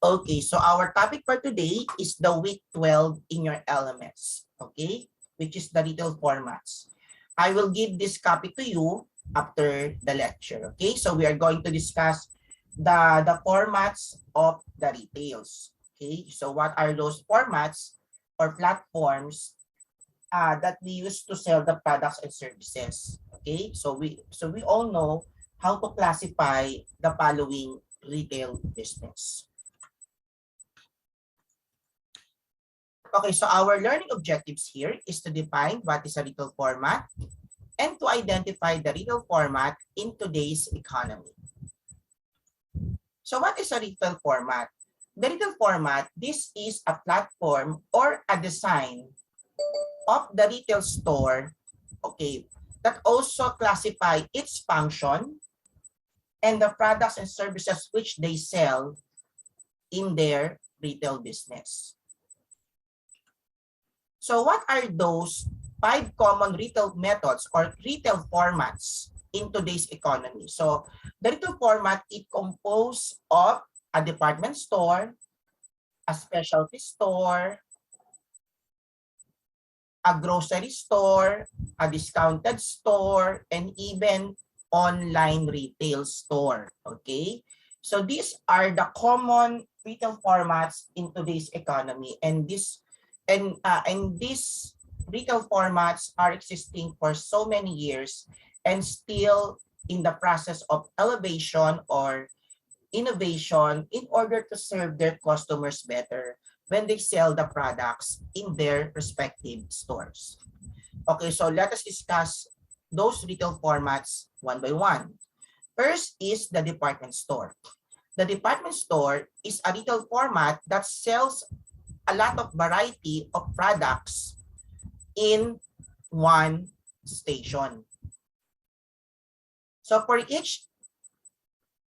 Okay, so our topic for today is the week 12 in your LMS, okay, which is the retail formats. I will give this copy to you after the lecture, okay? So we are going to discuss the formats of the retails, okay? So what are those formats or platforms that we use to sell the products and services, okay? So we all know how to classify the following retail business. Okay, so our learning objectives here is to define what is a retail format and to identify the retail format in today's economy. So what is a retail format? The retail format, this is a platform or a design of the retail store, okay, that also classify its function and the products and services which they sell in their retail business. So what are those 5 common retail methods or retail formats in today's economy? So the retail format, it composed of a department store, a specialty store, a grocery store, a discounted store, and even online retail store. Okay, so these are the common retail formats in today's economy, and these retail formats are existing for so many years and still in the process of elevation or innovation in order to serve their customers better when they sell the products in their respective stores. Okay, so let us discuss those retail formats one by one. First is the department store. The department store is a retail format that sells a lot of variety of products in one station. So for each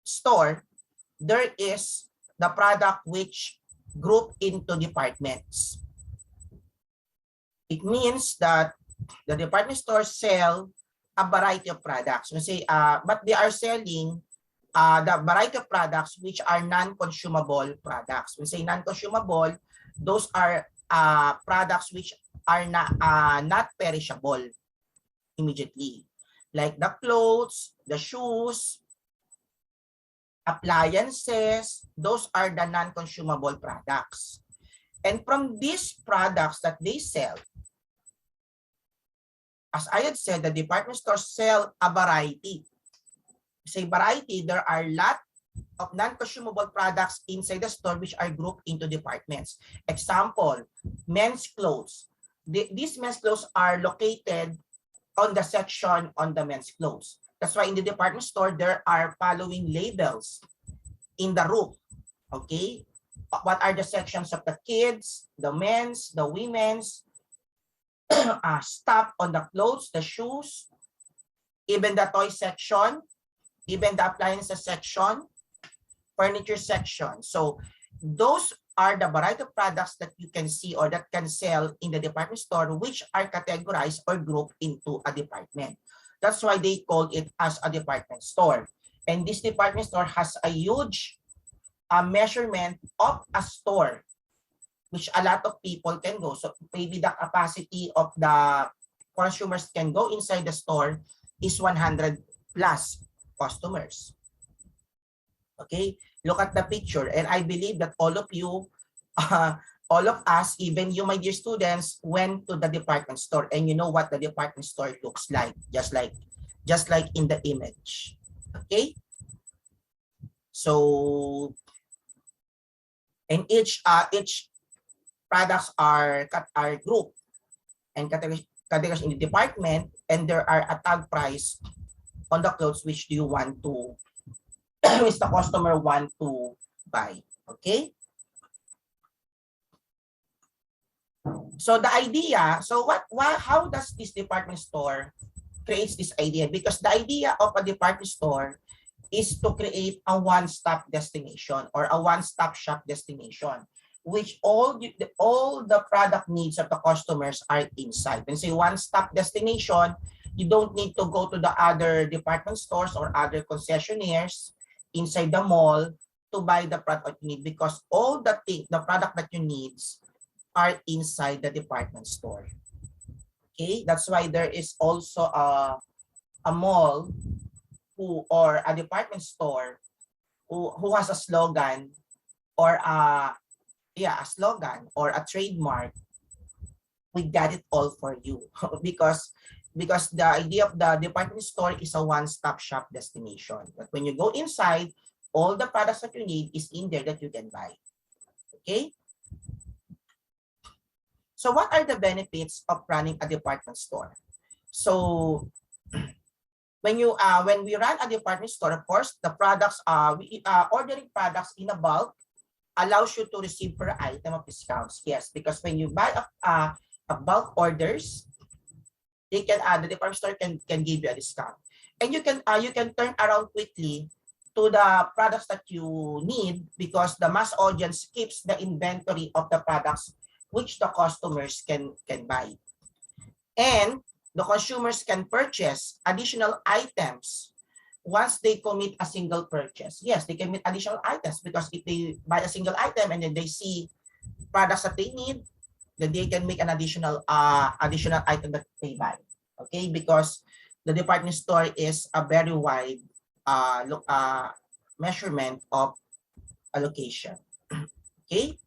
store, there is the product which group into departments. It means that the department stores sell a variety of products. We say, but they are selling the variety of products which are non-consumable products. We say non-consumable, those are products which are not perishable immediately, like the clothes, the shoes, appliances. Those are the non-consumable products. And from these products that they sell, as I had said, the department stores sell a variety. Say variety, there are a lot of non-consumable products inside the store which are grouped into departments. Example, men's clothes. These men's clothes are located on the section on the men's clothes. That's why in the department store, there are following labels in the roof. Okay, what are the sections of the kids, the men's, the women's, stuff on the clothes, the shoes, even the toy section, even the appliances section, furniture section. So those are the variety of products that you can see or that can sell in the department store, which are categorized or grouped into a department. That's why they call it as a department store. And this department store has a huge measurement of a store, which a lot of people can go. So maybe the capacity of the consumers can go inside the store is 100 plus customers. Okay, look at the picture, and I believe that all of you, all of us, even you, my dear students, went to the department store, and you know what the department store looks like, just like in the image. Okay, so and each products are grouped and categorized in the department, and there are a tag price on the clothes which do you want to which the customer want to buy. Okay, so the idea, so how does this department store creates this idea? Because the idea of a department store is to create a one-stop destination or a one-stop shop destination, which all the product needs of the customers are inside. When say one-stop destination, you don't need to go to the other department stores or other concessionaires inside the mall to buy the product you need because all the product that you need are inside the department store. Okay, that's why there is also a mall or a department store who has a slogan or a slogan or a trademark. We got it all for you because the idea of the department store is a one-stop shop destination. But when you go inside, all the products that you need is in there that you can buy. Okay. So what are the benefits of running a department store? So when we run a department store, of course, the products ordering products in a bulk allows you to receive per item of discounts. Yes, because when you buy a bulk orders, they can the department store can give you a discount, and you can turn around quickly to the products that you need because the mass audience keeps the inventory of the products which the customers can buy, and the consumers can purchase additional items once they commit a single purchase. Yes, they can commit additional items because if they buy a single item and then they see products that they need, then they can make an additional item that they buy. Okay, because the department store is a very wide measurement of allocation. Okay.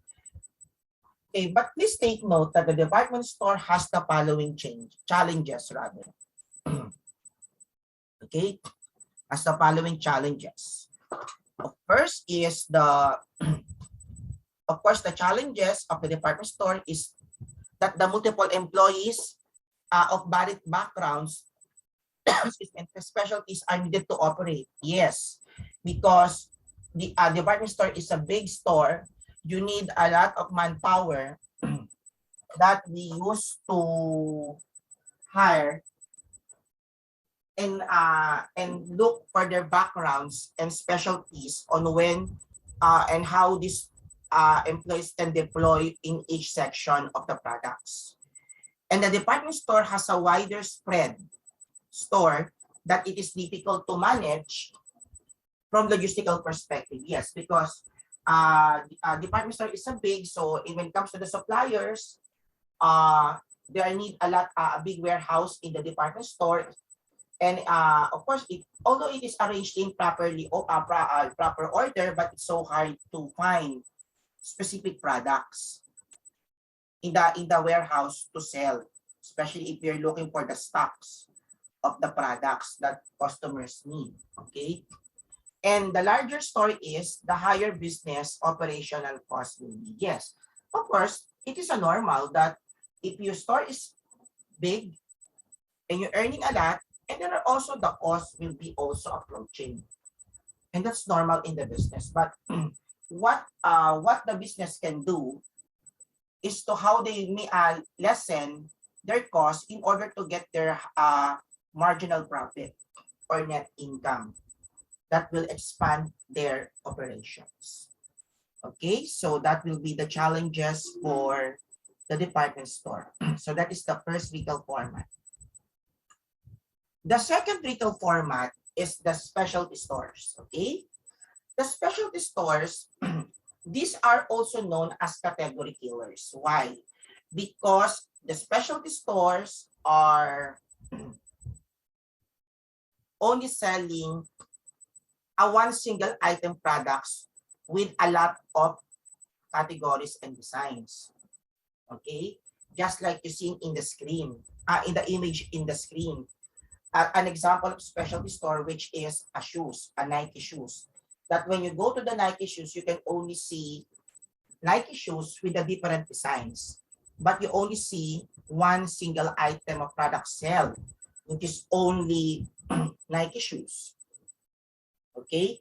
Okay, but please take note that the department store has the following challenges rather. Okay, has the following challenges. First is of course, the challenges of the department store is that the multiple employees of varied backgrounds and specialties are needed to operate. Yes, because the department store is a big store. You need a lot of manpower that we used to hire and look for their backgrounds and specialties on when and how these employees can deploy in each section of the products. And the department store has a wider spread store that it is difficult to manage from logistical perspective. Yes, because department store is a big, so when it comes to the suppliers, there need a big warehouse in the department store, and of course, although it is arranged in proper order, but it's so hard to find specific products in the warehouse to sell, especially if you're looking for the stocks of the products that customers need. Okay. And the larger story is the higher business operational cost will be. Yes, of course, it is a normal that if your store is big and you're earning a lot, and there are also the costs will be also approaching. And that's normal in the business. But what the business can do is to how they may lessen their costs in order to get their marginal profit or net income that will expand their operations. Okay, so that will be the challenges for the department store. So that is the first retail format. The second retail format is the specialty stores. Okay, the specialty stores, these are also known as category killers. Why? Because the specialty stores are only selling one single item products with a lot of categories and designs. Okay, just like you see in the screen, in the image in the screen. An example of specialty store, which is a Nike shoes. That when you go to the Nike shoes, you can only see Nike shoes with the different designs, but you only see one single item of product sell, which is only Nike shoes. Okay,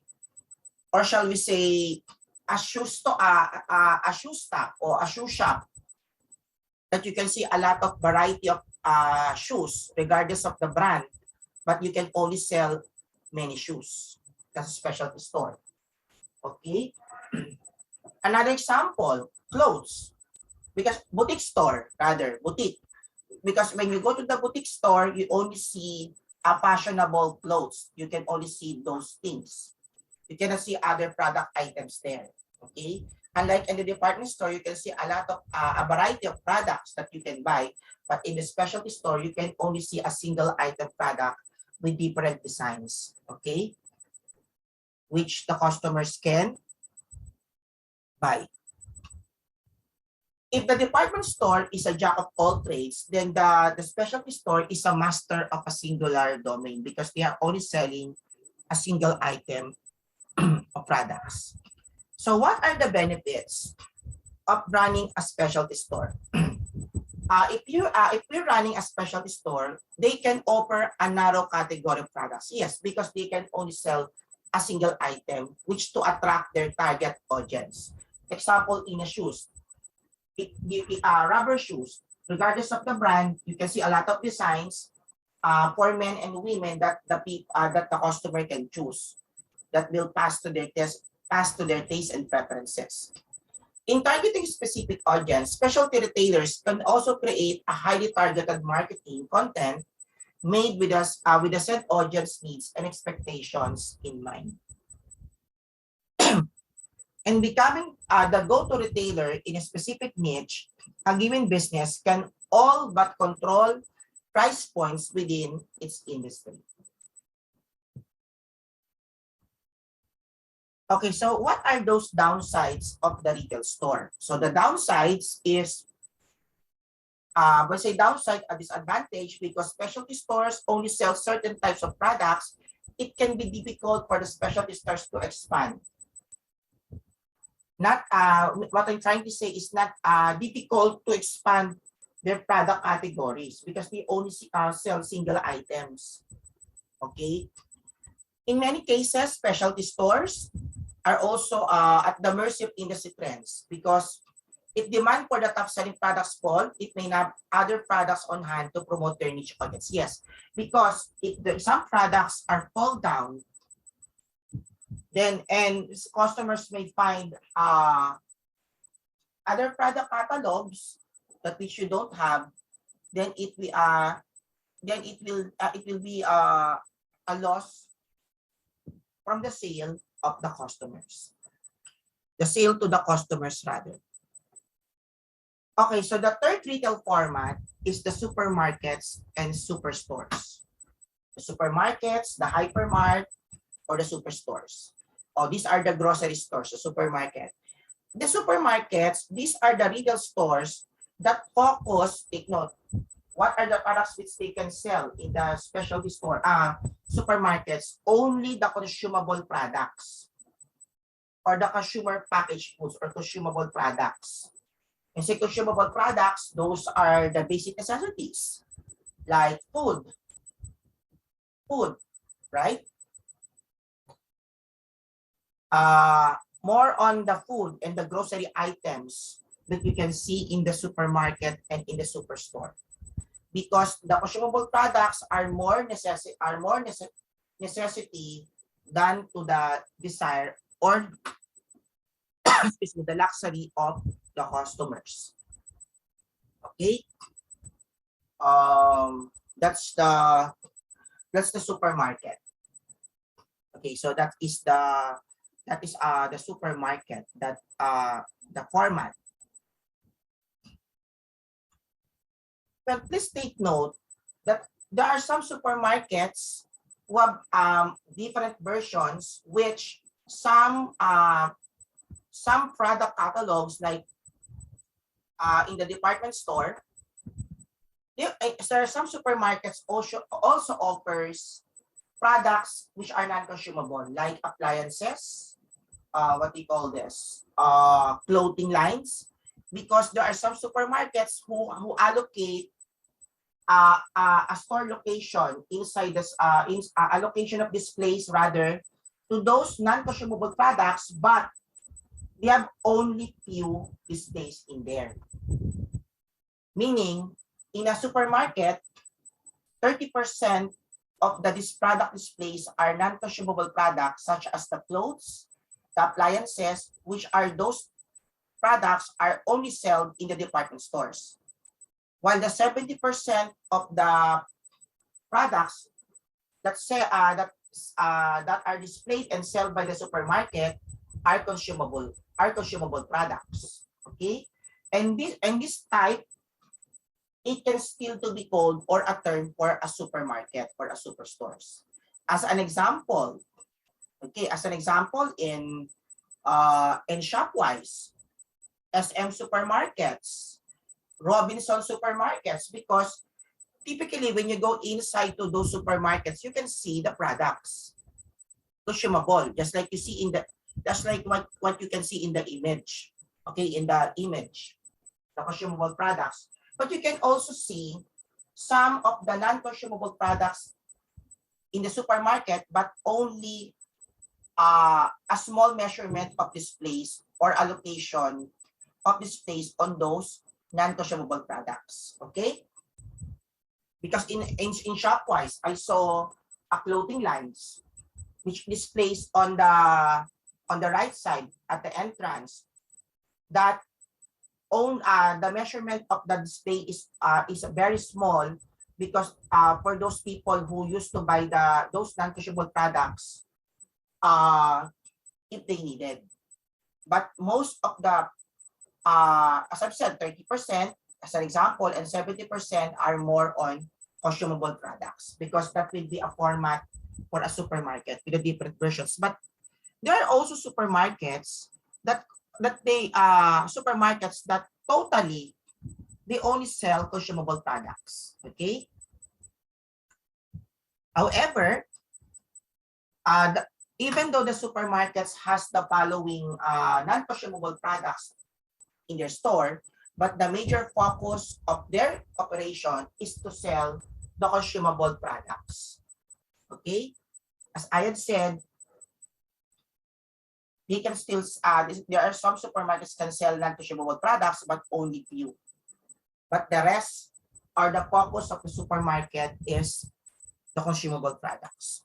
or shall we say a shoe stock or a shoe shop that you can see a lot of variety of shoes regardless of the brand, but you can only sell many shoes. That's a specialty store. Okay, another example, clothes, because boutique store, rather boutique, because when you go to the boutique store, you only see fashionable clothes. You can only see those things. You cannot see other product items there. Okay. Unlike in the department store, you can see a lot of a variety of products that you can buy. But in the specialty store, you can only see a single item product with different designs. Okay. Which the customers can buy. If the department store is a jack of all trades, then the specialty store is a master of a singular domain because they are only selling a single item of products. So what are the benefits of running a specialty store? If you're running a specialty store, they can offer a narrow category of products. Yes, because they can only sell a single item, which to attract their target audience. Example, in a shoes, rubber shoes, regardless of the brand, you can see a lot of designs for men and women that the customer can choose that will pass to their taste and preferences. In targeting specific audience, specialty retailers can also create a highly targeted marketing content made with the said audience needs and expectations in mind. And becoming the go-to retailer in a specific niche, a given business can all but control price points within its industry. Okay, so what are those downsides of the retail store? So the downsides is, when I say downside, a disadvantage, because specialty stores only sell certain types of products, it can be difficult for the specialty stores to expand. Not what I'm trying to say is not difficult to expand their product categories because they only sell single items. Okay. In many cases, specialty stores are also at the mercy of industry trends because if demand for the top-selling products fall, it may have other products on hand to promote their niche audience. Yes, because if some products are fall down, then customers may find other product catalogs that which you don't have, then it will be a loss from the sale of the customers. The sale to the customers rather. Okay, so the third retail format is the supermarkets and superstores. The supermarkets, the hypermart, or the superstores. Oh, these are the grocery stores, the supermarket. The supermarkets, these are the retail stores that focus, take note, what are the products which they can sell in the specialty store, supermarkets? Only the consumable products or the consumer packaged foods or consumable products. And say consumable products, those are the basic necessities like food, right? More on the food and the grocery items that you can see in the supermarket and in the superstore. Because the consumable products are more necessity than to the desire or excuse me, the luxury of the customers. Okay, that's the supermarket. Okay, so that is the supermarket, that the format. But please take note that there are some supermarkets who have different versions, which some product catalogs, like in the department store, there are some supermarkets also offers products which are non-consumable, like appliances, what we call this, clothing lines, because there are some supermarkets who allocate a store location inside this allocation of displays rather to those non-consumable products, but they have only few displays in there. Meaning, in a supermarket, 30% of this product displays are non-consumable products such as the clothes, the appliances, which are those products are only sold in the department stores. While the 70% of the products that that are displayed and sold by the supermarket are consumable products. Okay, and this type, it can still to be called or a term for a supermarket or a superstores. As an example, okay, as an example in Shopwise, SM supermarkets, Robinson supermarkets, because typically when you go inside to those supermarkets, you can see the products consumable, just like you see in the, just like what you can see in the image. Okay, in the image, the consumable products. But you can also see some of the non-consumable products in the supermarket, but only a small measurement of displays or allocation of displays on those non-consumable products. Okay? Because in Shopwise, I saw a clothing lines which displays on the right side at the entrance that the measurement of the display is very small, because for those people who used to buy those non-consumable products if they needed. But most of the as I've said, 30% as an example, and 70% are more on consumable products, because that will be a format for a supermarket with the different versions. But there are also supermarkets that supermarkets that totally they only sell consumable products. Okay. However, even though the supermarkets has the following non-consumable products in their store, but the major focus of their operation is to sell the consumable products. Okay, as I had said, they can still there are some supermarkets can sell non-consumable products, but only few. But the rest, or the focus of the supermarket, is the consumable products.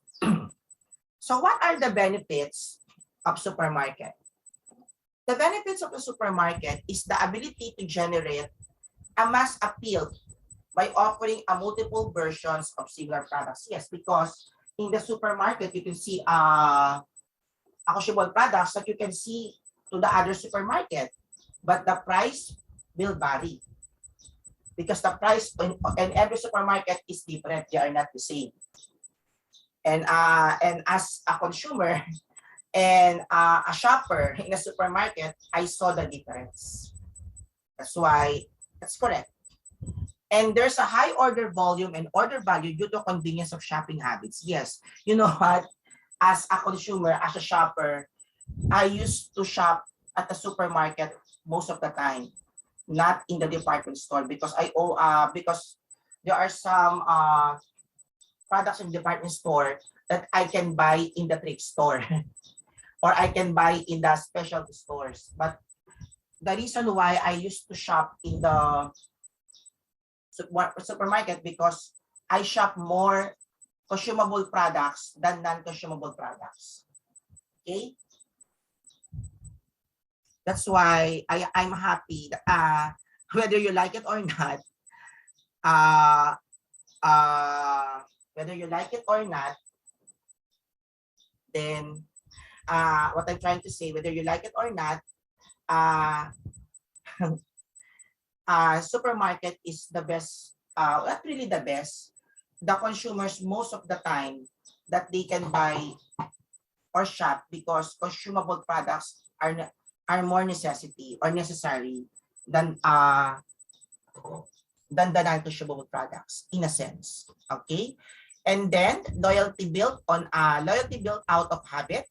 So what are the benefits of supermarket? The benefits of the supermarket is the ability to generate a mass appeal by offering a multiple versions of similar products. Yes, because in the supermarket, you can see consumable products that you can see to the other supermarket, but the price will vary, because the price in every supermarket is different. They are not the same. And as a consumer and a shopper in a supermarket, I saw the difference. That's why that's correct. And there's a high order volume and order value due to convenience of shopping habits. Yes, you know what? As a consumer, as a shopper, I used to shop at the supermarket most of the time, not in the department store, because because there are some products in the department store that I can buy in the thrift store or I can buy in the specialty stores. But the reason why I used to shop in the supermarket, because I shop more consumable products than non-consumable products. Okay? That's why I'm happy that, whether you like it or not, whether you like it or not, then what I'm trying to say, whether you like it or not, supermarket is the best, not really the best. The consumers most of the time that they can buy or shop, because consumable products are more necessity or necessary than the non-consumable products, in a sense. Okay, and then loyalty built out of habit.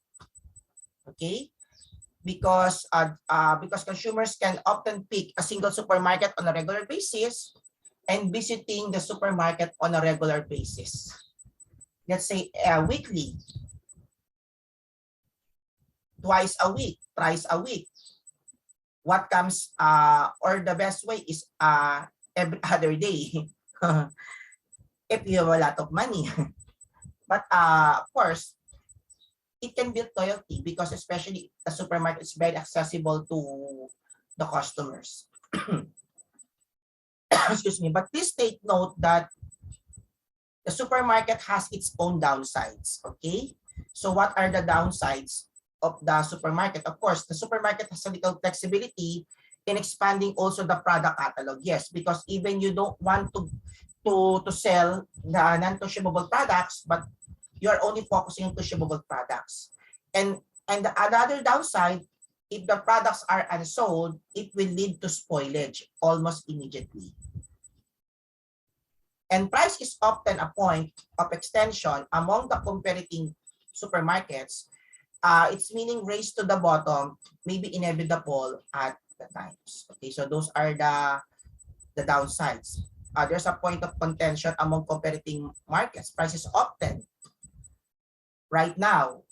Okay, because consumers can often pick a single supermarket on a regular basis and visiting the supermarket on a regular basis. Let's say weekly, twice a week, thrice a week. What comes or the best way is every other day if you have a lot of money. But of course, it can build loyalty, because especially the supermarket is very accessible to the customers. Excuse me, but please take note that the supermarket has its own downsides, okay? So what are the downsides of the supermarket? Of course, the supermarket has a little flexibility in expanding also the product catalog. Yes, because even you don't want to sell the non-consumable products, but you are only focusing on consumable products. And another downside, if the products are unsold, it will lead to spoilage almost immediately. And price is often a point of extension among the competing supermarkets. Its meaning race to the bottom may be inevitable at the times. Okay, so those are the downsides. There's a point of contention among competing markets. Prices often, right now,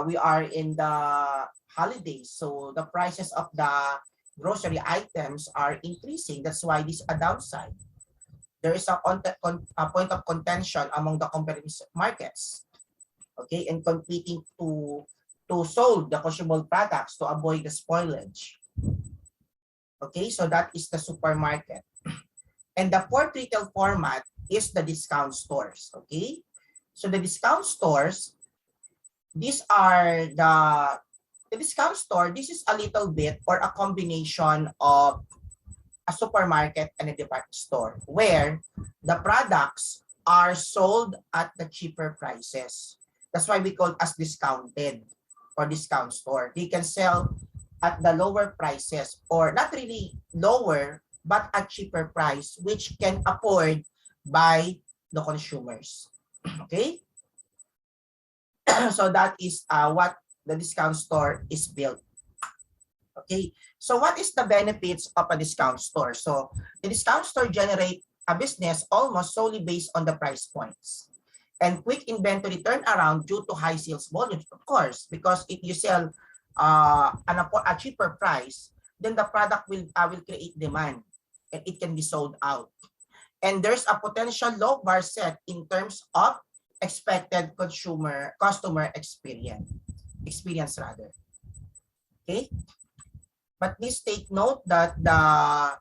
we are in the holidays, so the prices of the grocery items are increasing. That's why this is a downside. There is a point of contention among the competitive markets, okay, and competing to solve the consumable products to avoid the spoilage. Okay, so that is the supermarket. And the fourth retail format is the discount stores, okay? So the discount stores, these are the discount store, this is a little bit or a combination of a supermarket and a department store where the products are sold at the cheaper prices. That's why we call it as discounted or discount store. They can sell at the lower prices, or not really lower, but at cheaper price, which can afford by the consumers. Okay? So that is what the discount store is built. Okay, so what is the benefits of a discount store? So the discount store generate a business almost solely based on the price points and quick inventory turnaround due to high sales volumes, of course, because if you sell at a cheaper price, then the product will create demand and it can be sold out. And there's a potential low bar set in terms of expected customer experience rather. Okay. But please take note that the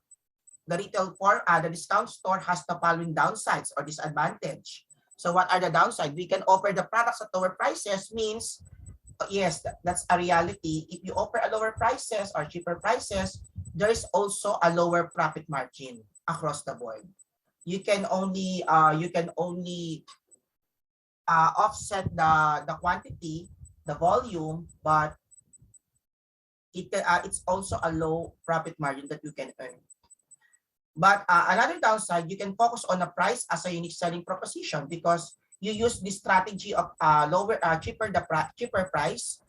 discount store has the following downsides or disadvantage. So what are the downsides? We can offer the products at lower prices means, yes, that's a reality. If you offer a lower prices or cheaper prices, there is also a lower profit margin across the board. You can only offset the quantity, the volume, but it's also a low profit margin that you can earn. But another downside, you can focus on a price as a unique selling proposition because you use the strategy of cheaper price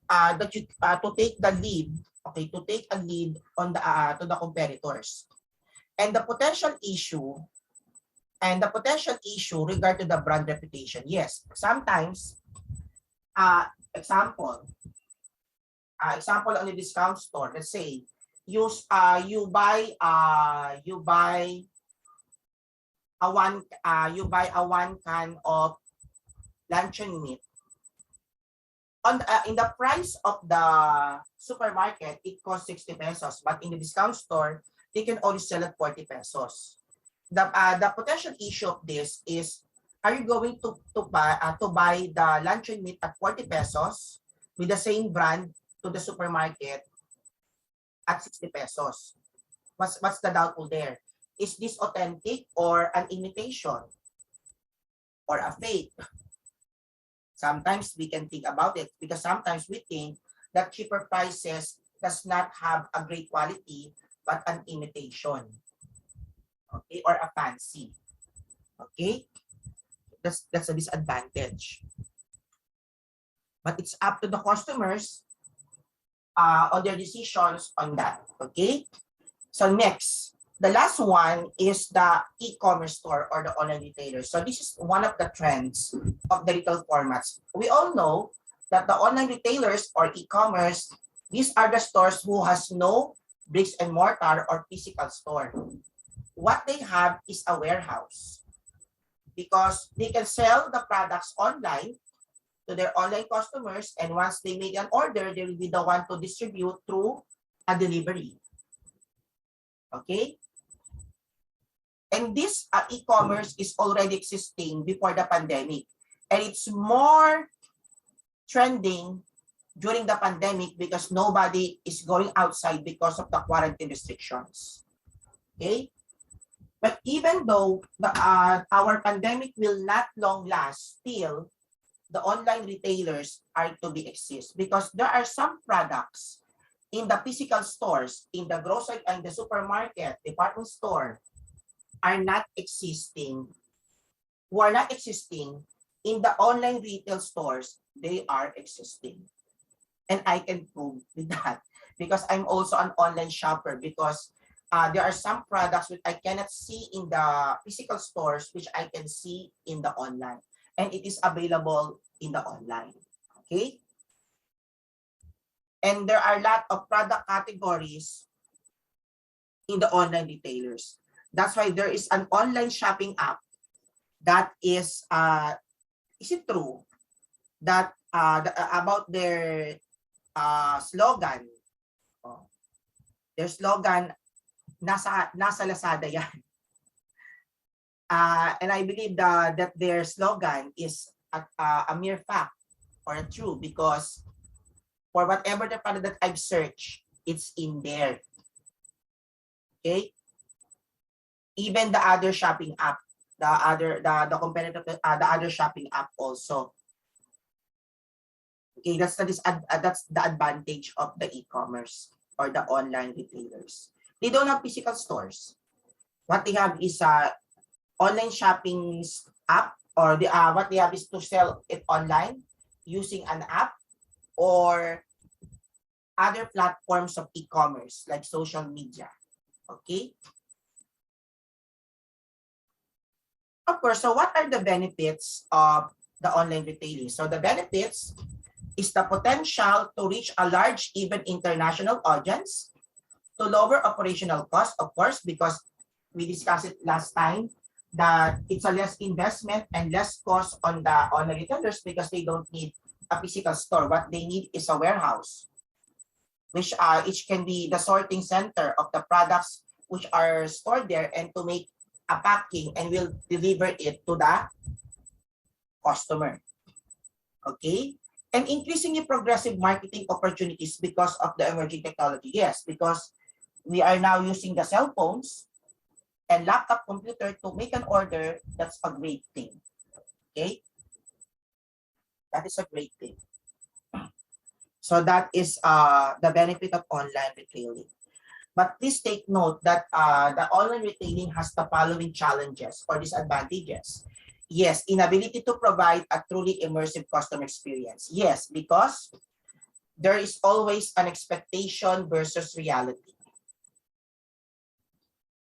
that you to take the lead, okay, to take a lead on the to the competitors. And the potential issue regard to the brand reputation. Yes, sometimes example on the discount store, let's say you buy a one can of luncheon meat. In the price of the supermarket, it costs 60 pesos, but in the discount store, they can only sell at 40 pesos. The potential issue of this is, are you going to buy the luncheon meat at 40 pesos with the same brand to the supermarket at 60 pesos? What's the doubtful there? Is this authentic or an imitation or a fake? Sometimes we can think about it because sometimes we think that cheaper prices does not have a great quality but an imitation, okay, or a fancy. Okay, that's a disadvantage. But it's up to the customers on their decisions on that. Okay, so next, the last one is the e-commerce store or the online retailer. So this is one of the trends of the retail formats. We all know that the online retailers or e-commerce, these are the stores who has no bricks and mortar or physical store. What they have is a warehouse because they can sell the products online to their online customers, and once they make an order, they will be the one to distribute through a delivery. Okay? And this e-commerce is already existing before the pandemic. And it's more trending during the pandemic because nobody is going outside because of the quarantine restrictions. Okay? But even though our pandemic will not long last, still, the online retailers are to be exist because there are some products in the physical stores, in the grocery and the supermarket, department store, are not existing, who are not existing in the online retail stores, they are existing. And I can prove with that because I'm also an online shopper because there are some products which I cannot see in the physical stores, which I can see in the online. And it is available in the online. Okay? And there are a lot of product categories in the online retailers. That's why there is an online shopping app that is it true that about their slogan? Oh, their slogan, nasa Lazada yan. And I believe that their slogan is a mere fact or true because for whatever the product that I've searched, it's in there. Okay? Even the other shopping app, the competitor, the other shopping app also. Okay, that's the advantage of the e-commerce or the online retailers. They don't have physical stores. What they have is online shopping app, or what they have is to sell it online using an app or other platforms of e-commerce like social media. Okay. Of course, so what are the benefits of the online retailing? So the benefits is the potential to reach a large, even international audience, to lower operational costs, of course, because we discussed it last time that it's a less investment and less cost on the retailers because they don't need a physical store. What they need is a warehouse, which can be the sorting center of the products which are stored there, and to make a packing and will deliver it to the customer. Okay? And increasingly progressive marketing opportunities because of the emerging technology. Yes, because we are now using the cell phones and laptop computer to make an order. That's a great thing. Okay? That is a great thing. So that is the benefit of online retailing. But please take note that the online retailing has the following challenges or disadvantages. Yes, inability to provide a truly immersive customer experience. Yes, because there is always an expectation versus reality.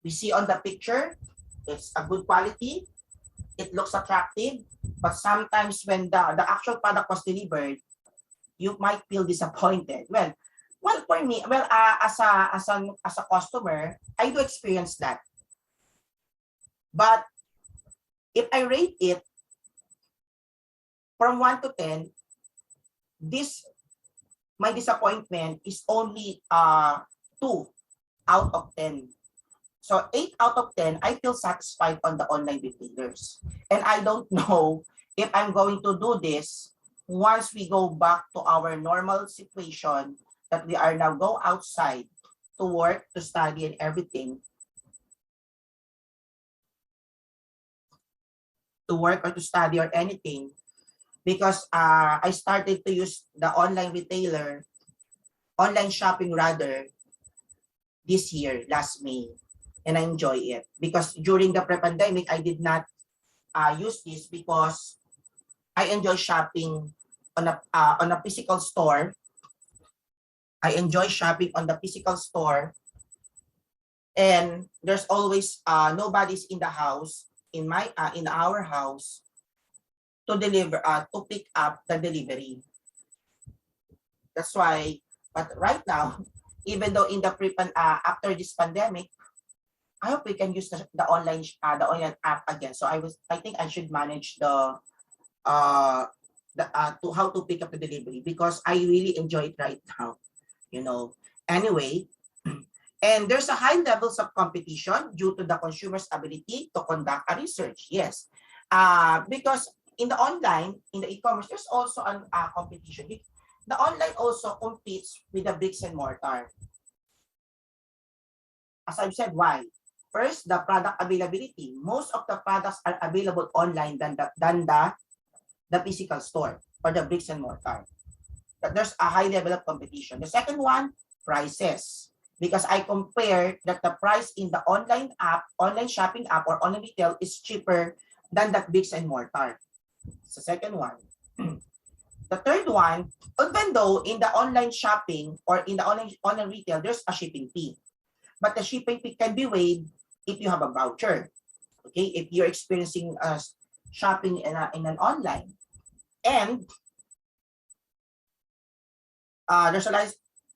We see on the picture, it's a good quality, it looks attractive, but sometimes when the actual product was delivered, you might feel disappointed. Well, for me, as a customer, I do experience that. But if I rate it from 1 to 10, my disappointment is only 2 out of 10. So 8 out of 10, I feel satisfied on the online retailers. And I don't know if I'm going to do this once we go back to our normal situation that we are now go outside to work, to study and everything. To work or to study or anything. Because I started to use the online shopping rather, this year, last May. And I enjoy it. Because during the pre-pandemic, I did not use this because I enjoy shopping on a physical store. I enjoy shopping on the physical store. And there's always nobody's in the house, in our house, to deliver, to pick up the delivery. That's why, but right now, even though in the after this pandemic, I hope we can use the online app again. So I think I should manage to how to pick up the delivery because I really enjoy it right now. You know. Anyway, And there's a high levels of competition due to the consumer's ability to conduct a research. Yes, because in the online, in the e-commerce, there's also a competition. The online also competes with the bricks and mortar. As I've said, why? First, the product availability. Most of the products are available online than the physical store or the bricks and mortar. But there's a high level of competition. The second one, prices. Because I compare that the price in the online app, online shopping app or online retail is cheaper than that bricks and mortar. It's the second one. The third one, even though in the online shopping or in the online retail, there's a shipping fee. But the shipping fee can be waived if you have a voucher. Okay, if you're experiencing shopping in an online. And there's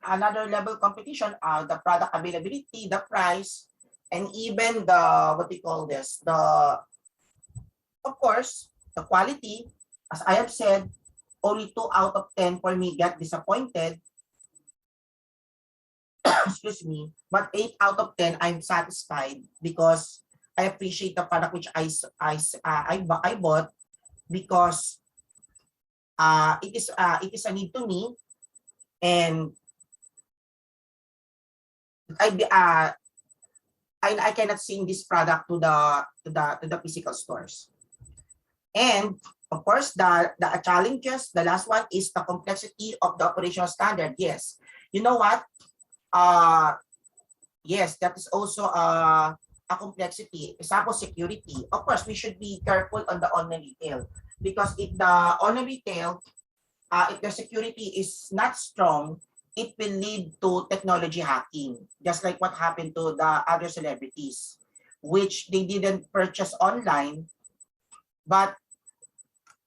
another level competition, the product availability, the price, and even the, what we call this, of course, the quality. As I have said, only 2 out of 10 for me get disappointed. Excuse me, but 8 out of 10 I'm satisfied because I appreciate the product which I bought because it is a need to me, and I cannot sing this product to the physical stores. And of course, the challenges, the last one is the complexity of the operational standard. Yes, you know what? Yes, that is also a complexity. Example, security. Of course, we should be careful on the online retail because if the online retail, if the security is not strong, it will lead to technology hacking, just like what happened to the other celebrities, which they didn't purchase online, but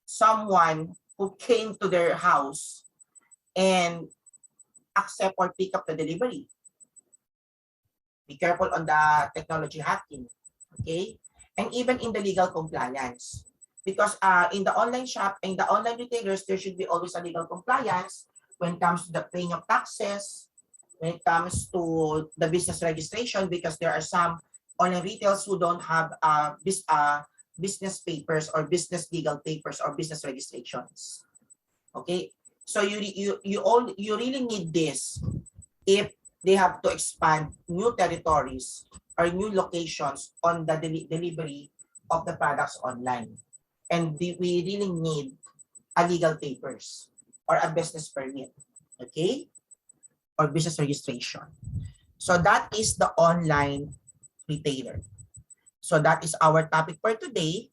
someone who came to their house and accept or pick up the delivery. Be careful on the technology hacking, okay? And even in the legal compliance. Because in the online shop, in the online retailers, there should be always a legal compliance when it comes to the paying of taxes, when it comes to the business registration, because there are some online retailers who don't have business papers or business legal papers or business registrations. Okay, so you really need this if they have to expand new territories or new locations on the delivery of the products online. And we really need a legal papers or a business permit, okay, or business registration. So that is the online retailer. So that is our topic for today.